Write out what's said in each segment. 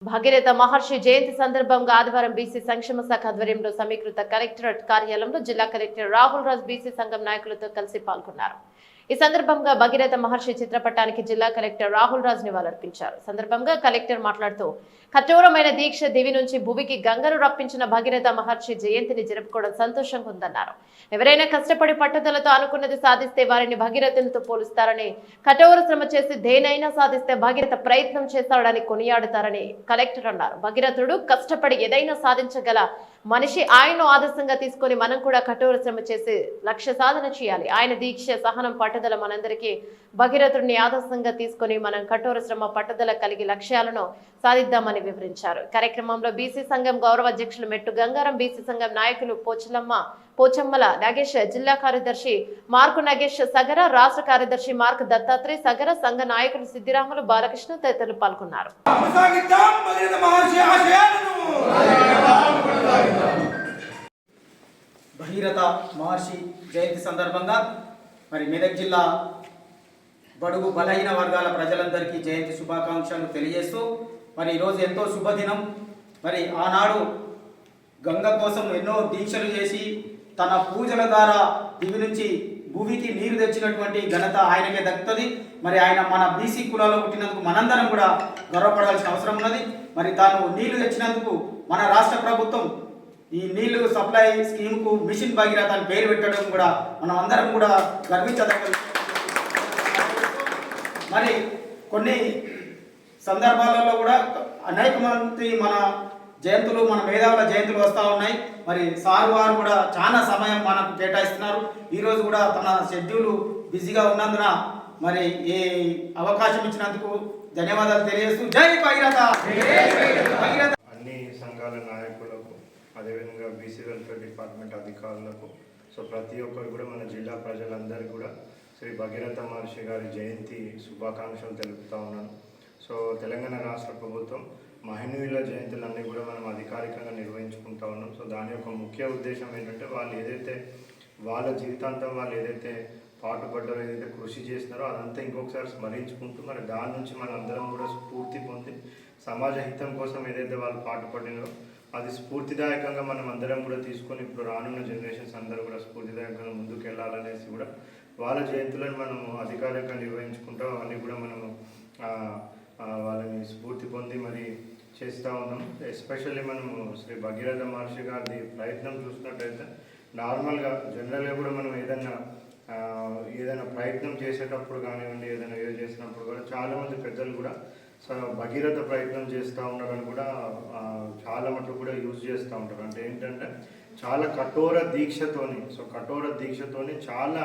భగీరథ మహర్షి జయంతి సందర్భంగా ఆదివారం బీసీ సంక్షేమ శాఖ ఆధ్వర్యంలో సమీకృత కలెక్టరేట్ కార్యాలయంలో జిల్లా కలెక్టర్ రాహుల్ రాజ్ బీసీ సంఘం నాయకులతో కలిసి పాల్గొన్నారు. ఈ సందర్భంగా భగీరథ మహర్షి చిత్రపటానికి జిల్లా కలెక్టర్ రాహుల్ రాజ్ నివాళులర్పించారు. సందర్భంగా కలెక్టర్ మాట్లాడుతూ కఠోరమైన దీక్ష దివి నుంచి భూమికి గంగను రప్పించిన భగీరథ మహర్షి జయంతిని జరుపుకోవడం సంతోషంగా ఉందన్నారు. ఎవరైనా కష్టపడి పట్టుదలతో అనుకున్నది సాధిస్తే వారిని భగీరథునితో పోలుస్తారని, కఠోర శ్రమ చేసి దేనైనా సాధిస్తే భగీరథ ప్రయత్నం చేస్తాడని కొనియాడుతారని కలెక్టర్ అన్నారు. భగీరథుడు కష్టపడి ఏదైనా సాధించగల మనిషి. ఆయన్ను ఆదర్శంగా తీసుకొని మనం కూడా కఠోర శ్రమ చేసి లక్ష్య సాధన చేయాలి. ఆయన దీక్ష, సహనం, పట్టుదల మనందరికీ భగీరథుడిని ఆదర్శంగా తీసుకొని మనం కఠోర శ్రమ, పట్టుదల కలిగి లక్ష్యాలను సాధిద్దామని వివరించారు. కార్యక్రమంలో బీసీ సంఘం గౌరవ అధ్యక్షులు మెట్టు గంగారం, బీసీ సంఘం నాయకులు పోచమ్మల నాగేష్, జిల్లా కార్యదర్శి మార్కు నాగేష్ సగర, రాష్ట్ర కార్యదర్శి మార్క్ దత్తాత్రేయ సగర, సంఘ నాయకులు సిద్ధిరాములు, బాలకృష్ణ తదితరులు పాల్గొన్నారు. భగీరథ మహర్షి జయంతి సందర్భంగా మరి మెదక్ జిల్లా బడుగు బలహీన వర్గాల ప్రజలందరికీ జయంతి శుభాకాంక్షలు తెలియజేస్తూ మరి ఈరోజు ఎంతో శుభదినం. మరి ఆనాడు గంగ కోసం ఎన్నో దీక్షలు చేసి తన పూజల ద్వారా దివి నుంచి భూమికి నీరు తెచ్చినటువంటి ఘనత ఆయనకే దక్కుతుంది. మరి ఆయన మన బీసీ కులాల్లో పుట్టినందుకు మనందరం కూడా గర్వపడాల్సిన అవసరం ఉన్నది. మరి తాను నీళ్లు తెచ్చినందుకు మన రాష్ట్ర ప్రభుత్వం ఈ నీళ్లు సప్లై స్కీమ్కు మిషన్ భగీరథ అని పేరు పెట్టడం కూడా మనం అందరం కూడా గర్వించదగ్గ. మరి కొన్ని సందర్భాలలో కూడా అనేక మంది మన జయంతులు, మన మేధావుల జయంతులు వస్తూ ఉన్నాయి. మరి సార్ వారు కూడా చాలా సమయం మనకు కేటాయిస్తున్నారు. ఈరోజు కూడా తన షెడ్యూల్ బిజీగా ఉన్నందున మరి ఈ అవకాశం ఇచ్చినందుకు ధన్యవాదాలు తెలియజేస్తూ జై భగీరథ. అన్ని సంఘాల నాయకులకు, అదేవిధంగా బీసీ వెల్ఫేర్ డిపార్ట్మెంట్ అధికారులకు, సో ప్రతి ఒక్కరు కూడా మన జిల్లా ప్రజలందరికీ కూడా శ్రీ భగీరథ మహర్షి గారి జయంతి శుభాకాంక్షలు తెలుపుతా ఉన్నాను. సో తెలంగాణ రాష్ట్ర ప్రభుత్వం మహనీయుల జయంతులన్నీ కూడా మనం అధికారికంగా నిర్వహించుకుంటా ఉన్నాం. సో దాని యొక్క ముఖ్య ఉద్దేశం ఏంటంటే వాళ్ళు ఏదైతే వాళ్ళ జీవితాంతం వాళ్ళు ఏదైతే పాటుపడ్డారో, ఏదైతే కృషి చేస్తున్నారో అదంతా ఇంకొకసారి స్మరించుకుంటూ మరి దాని నుంచి మన అందరం కూడా స్ఫూర్తి పొంది సమాజ హితం కోసం ఏదైతే వాళ్ళు పాటుపడినారో అది స్ఫూర్తిదాయకంగా మనం అందరం కూడా తీసుకొని ఇప్పుడు రానున్న జనరేషన్స్ అందరూ కూడా స్ఫూర్తిదాయకంగా ముందుకు వెళ్ళాలనేసి కూడా వాళ్ళ జయంతులను మనము అధికారికంగా నిర్వహించుకుంటాం. అవన్నీ కూడా మనము వాళ్ళని స్ఫూర్తి పొంది మరి చేస్తూ ఉన్నాం. ఎస్పెషల్లీ మనము శ్రీ భగీరథ మహర్షి గారి ప్రయత్నం చూసినట్టయితే నార్మల్గా జనరల్గా కూడా మనం ఏదైనా ప్రయత్నం చేసేటప్పుడు కానివ్వండి, ఏదైనా చేసినప్పుడు కూడా చాలామంది పెద్దలు కూడా భగీరథ ప్రయత్నం చేస్తూ ఉన్నారని కూడా చాలా మటుకు కూడా యూజ్ చేస్తూ ఉంటారు. అంటే ఏంటంటే చాలా కఠోర దీక్షతోని చాలా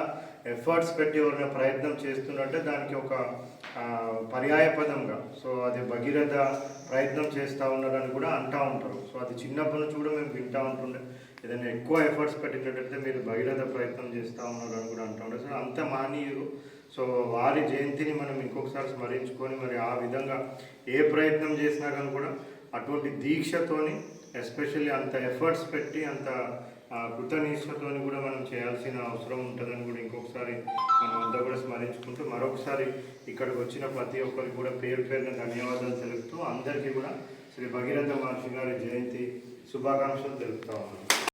ఎఫర్ట్స్ పెట్టి ఎవరైనా ప్రయత్నం చేస్తున్నట్టే దానికి ఒక పర్యాయ పదంగా సో అది భగీరథ ప్రయత్నం చేస్తూ ఉన్నారని కూడా అంటూ ఉంటారు. సో అది చిన్నప్పటి నుంచి కూడా మేము వింటూ ఉంటుండే, ఏదైనా ఎక్కువ ఎఫర్ట్స్ పెట్టినట్టయితే మీరు భగీరథ ప్రయత్నం చేస్తూ ఉన్నారని కూడా అంటూ ఉంటారు. సో అంత మహనీయులు. సో వారి జయంతిని మనం ఇంకొకసారి స్మరించుకొని మరి ఆ విధంగా ఏ ప్రయత్నం చేసినా కానీ కూడా అటువంటి దీక్షతోని, ఎస్పెషల్లీ అంత ఎఫర్ట్స్ పెట్టి అంత కృతనిష్టతోని కూడా మనం చేయాల్సిన అవసరం ఉంటుందని కూడా ఇంకొకసారి మనం అంతా కూడా స్మరించుకుంటూ మరొకసారి ఇక్కడికి వచ్చిన ప్రతి ఒక్కరికి కూడా పేరున ధన్యవాదాలు తెలుపుతూ అందరికీ కూడా శ్రీ భగీరథ మహర్షి గారి జయంతి శుభాకాంక్షలు తెలుపుతా ఉన్నాను.